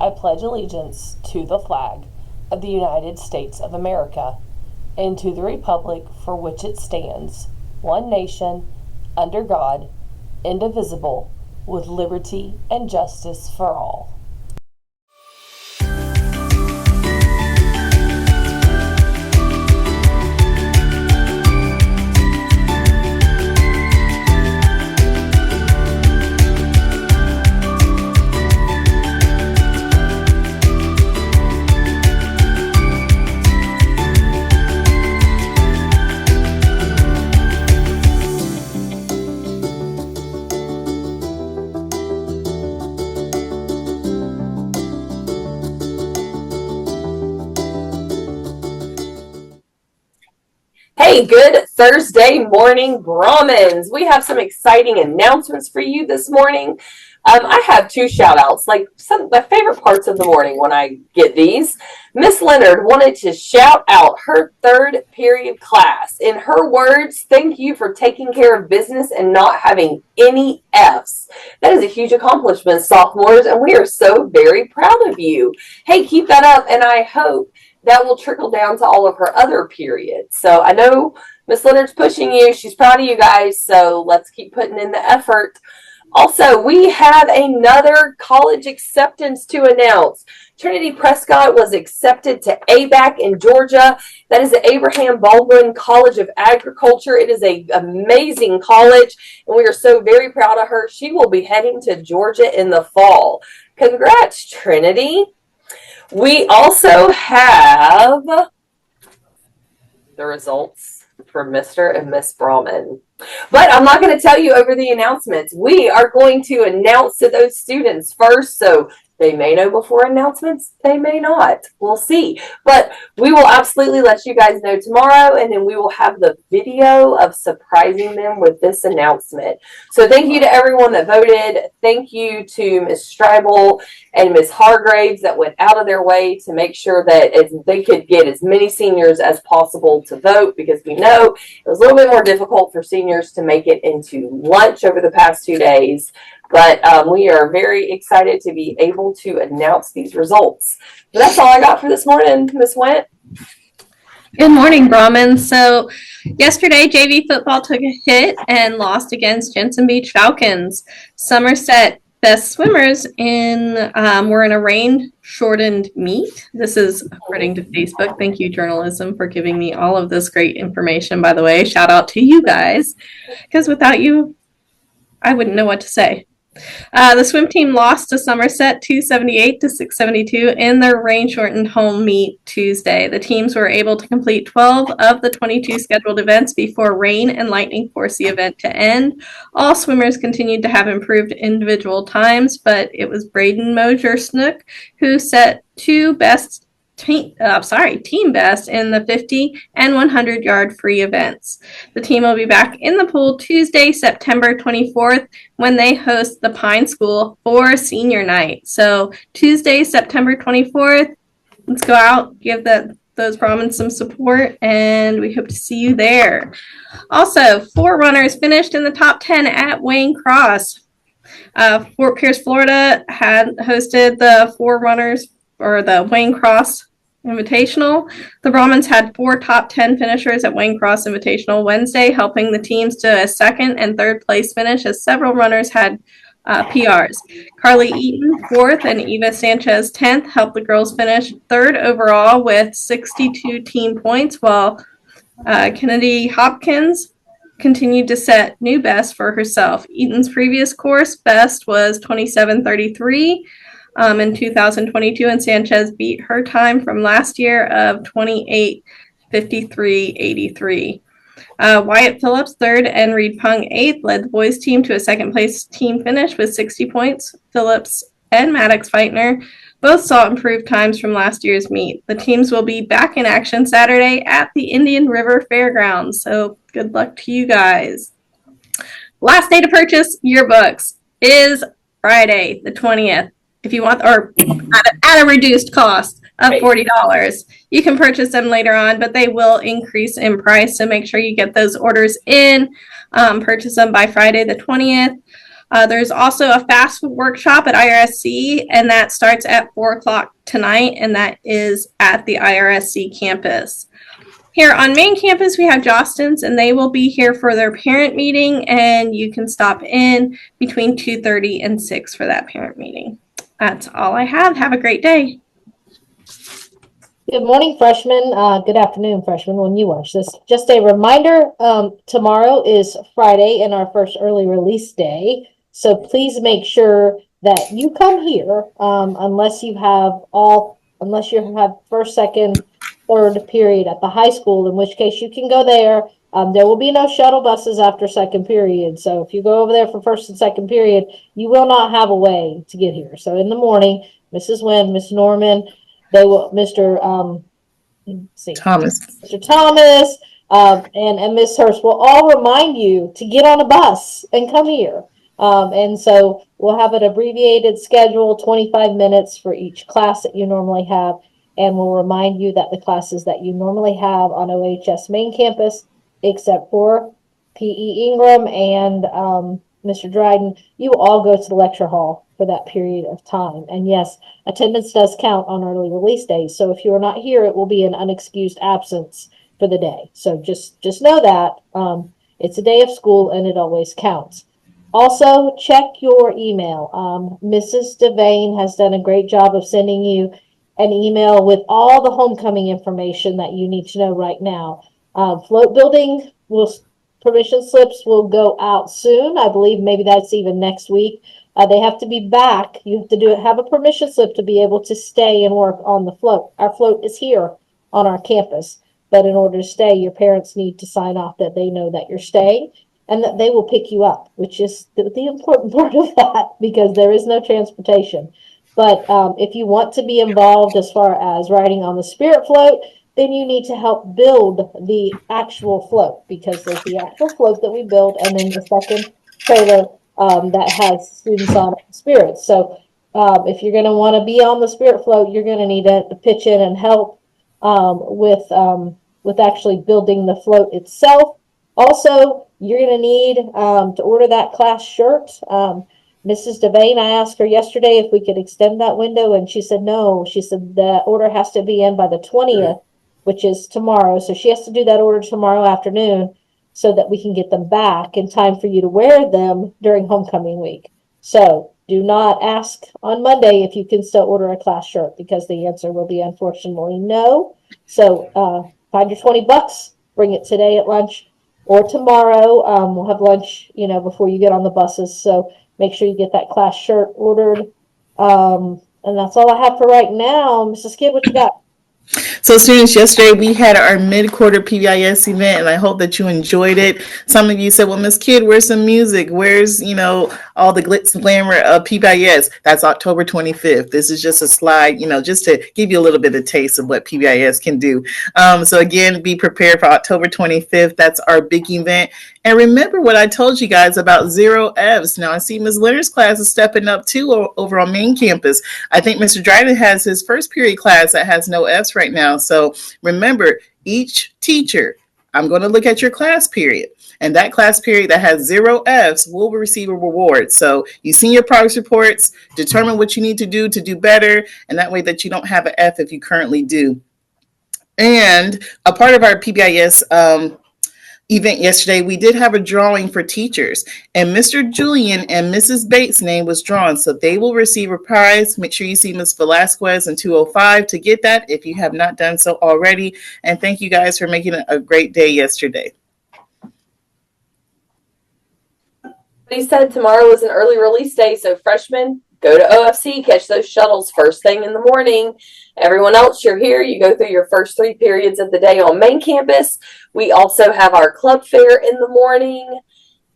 I pledge allegiance to the flag of the United States of America and to the republic for which it stands, one nation, under God, indivisible, with liberty and justice for all. Hey, good Thursday morning, Brahmins. We have some exciting announcements for you this morning. I have two shout outs, like some of my favorite parts of the morning when I get these. Miss Leonard wanted to shout out her third period class. In her words, thank you for taking care of business and not having any F's. That is a huge accomplishment, sophomores, and we are so very proud of you. Hey, keep that up, and I hope that will trickle down to all of her other periods. So I know Miss Leonard's pushing you. She's proud of you guys. So let's keep putting in the effort. Also, we have another college acceptance to announce. Trinity Prescott was accepted to ABAC in Georgia. That is the Abraham Baldwin College of Agriculture. It is an amazing college, and we are so very proud of her. She will be heading to Georgia in the fall. Congrats, Trinity. We also have the results for Mr. and Miss Brahman. But I'm not going to tell you over the announcements. We are going to announce to those students first, so they may know before announcements, they may not. We'll see. But we will absolutely let you guys know tomorrow, and then we will have the video of surprising them with this announcement. So thank you to everyone that voted. Thank you to Ms. Stribel and Ms. Hargraves that went out of their way to make sure that they could get as many seniors as possible to vote, because we know it was a little bit more difficult for seniors to make it into lunch over the past 2 days. But we are very excited to be able to announce these results. But that's all I got for this morning, Ms. Went. Good morning, Brahman. So yesterday, JV football took a hit and lost against Jensen Beach Falcons. Somerset best swimmers were in a rain-shortened meet. This is according to Facebook. Thank you, journalism, for giving me all of this great information, by the way. Shout out to you guys, because without you, I wouldn't know what to say. The swim team lost to Somerset 278 to 672 in their rain-shortened home meet Tuesday. The teams were able to complete 12 of the 22 scheduled events before rain and lightning forced the event to end. All swimmers continued to have improved individual times, but it was Braden Mosier-Snook who set team best in the 50 and 100-yard free events. The team will be back in the pool Tuesday, September 24th, when they host the Pine School for senior night. So Tuesday, September 24th, let's go out, give those Brahmins some support, and we hope to see you there. Also, 4 runners finished in the top 10 at Wayne Cross. Fort Pierce, Florida had hosted the 4 runners or the Wayne Cross Invitational. The Brahmins had 4 top 10 finishers at Wayne Cross Invitational Wednesday, helping the teams to a second and third place finish, as several runners had PRs. Carly Eaton, 4th, and Eva Sanchez, 10th, helped the girls finish 3rd overall with 62 team points, while Kennedy Hopkins continued to set new best for herself. Eaton's previous course best was 27:33 in 2022, and Sanchez beat her time from last year of 28:53.83. Wyatt Phillips, 3rd, and Reed Pung, 8th, led the boys team to a second-place team finish with 60 points. Phillips and Maddox Feitner both saw improved times from last year's meet. The teams will be back in action Saturday at the Indian River Fairgrounds, so good luck to you guys. Last day to purchase yearbooks is Friday, the 20th. If you want, or at a reduced cost of $40. You can purchase them later on, but they will increase in price, so make sure you get those orders in. Purchase them by Friday the 20th. There's also a fast food workshop at IRSC, and that starts at 4 o'clock tonight, and that is at the IRSC campus. Here on main campus, we have Jostens, and they will be here for their parent meeting, and you can stop in between 2:30 and 6 for that parent meeting. That's all I have. Have a great day. Good morning, freshmen. Good afternoon, freshmen, when you watch this. Just a reminder, tomorrow is Friday and our first early release day. So please make sure that you come here, unless you have first, second, third period at the high school, in which case you can go there. There will be no shuttle buses after second period. So if you go over there for first and second period, you will not have a way to get here. So in the morning, Mrs. Wynn, Miss Norman, Mr. Thomas. Mr. Thomas, and Miss Hurst will all remind you to get on a bus and come here. And so we'll have an abbreviated schedule, 25 minutes for each class that you normally have. And we'll remind you that the classes that you normally have on OHS main campus, except for P.E. Ingram and Mr. Dryden, you all go to the lecture hall for that period of time. And yes, attendance does count on early release days. So if you are not here, it will be an unexcused absence for the day. So just know that it's a day of school and it always counts. Also, check your email. Mrs. Devane has done a great job of sending you an email with all the homecoming information that you need to know right now. Float building permission slips will go out soon. I believe maybe that's even next week. They have to be back. You have to have a permission slip to be able to stay and work on the float. Our float is here on our campus, but in order to stay, your parents need to sign off that they know that you're staying and that they will pick you up, which is the important part of that, because there is no transportation. But if you want to be involved as far as riding on the Spirit float, then you need to help build the actual float, because there's the actual float that we build, and then the second trailer that has students on Spirit. So if you're going to want to be on the Spirit float, you're going to need to pitch in and help with actually building the float itself. Also, you're going to need to order that class shirt. Mrs. Devane, I asked her yesterday if we could extend that window, and she said no. She said the order has to be in by the 20th, which is tomorrow. So she has to do that order tomorrow afternoon so that we can get them back in time for you to wear them during homecoming week. So do not ask on Monday if you can still order a class shirt, because the answer will be unfortunately no. So find your $20, bring it today at lunch or tomorrow. We'll have lunch, before you get on the buses. So make sure you get that class shirt ordered. And that's all I have for right now. Mrs. Kidd, what you got? So students, yesterday we had our mid-quarter PBIS event, and I hope that you enjoyed it. Some of you said, well, Miss Kidd, where's some music? Where's, all the glitz and glamour of PBIS? That's October 25th. This is just a slide, just to give you a little bit of taste of what PBIS can do. So again, be prepared for October 25th. That's our big event. And remember what I told you guys about 0 Fs. Now, I see Ms. Leonard's class is stepping up too over on main campus. I think Mr. Dryden has his first period class that has no Fs right now. So remember, each teacher, I'm going to look at your class period. And that class period that has 0 Fs will receive a reward. So you see your progress reports, determine what you need to do better. And that way that you don't have an F if you currently do. And a part of our PBIS event yesterday, we did have a drawing for teachers, and Mr. Julian and Mrs. Bates' name was drawn, so they will receive a prize. Make sure you see Ms. Velasquez in 205 to get that if you have not done so already. And thank you guys for making it a great day yesterday. He said tomorrow is an early release day, so freshmen, go to OFC, catch those shuttles first thing in the morning. Everyone else, you're here. You go through your first 3 periods of the day on main campus. We also have our club fair in the morning.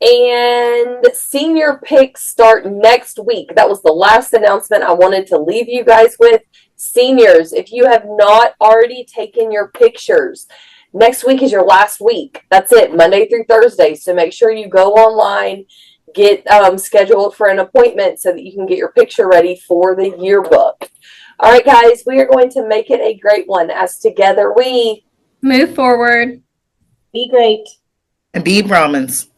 And senior picks start next week. That was the last announcement I wanted to leave you guys with. Seniors, if you have not already taken your pictures, next week is your last week. That's it, Monday through Thursday. So make sure you go online, get scheduled for an appointment so that you can get your picture ready for the yearbook. All right, guys, we are going to make it a great one as together we move forward. Be great. And be Brahmins.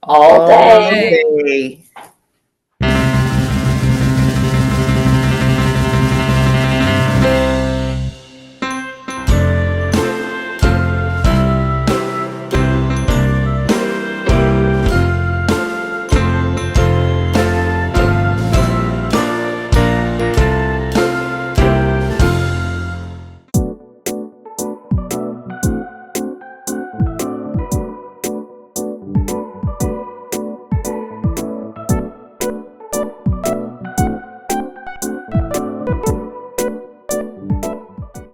all All day. day.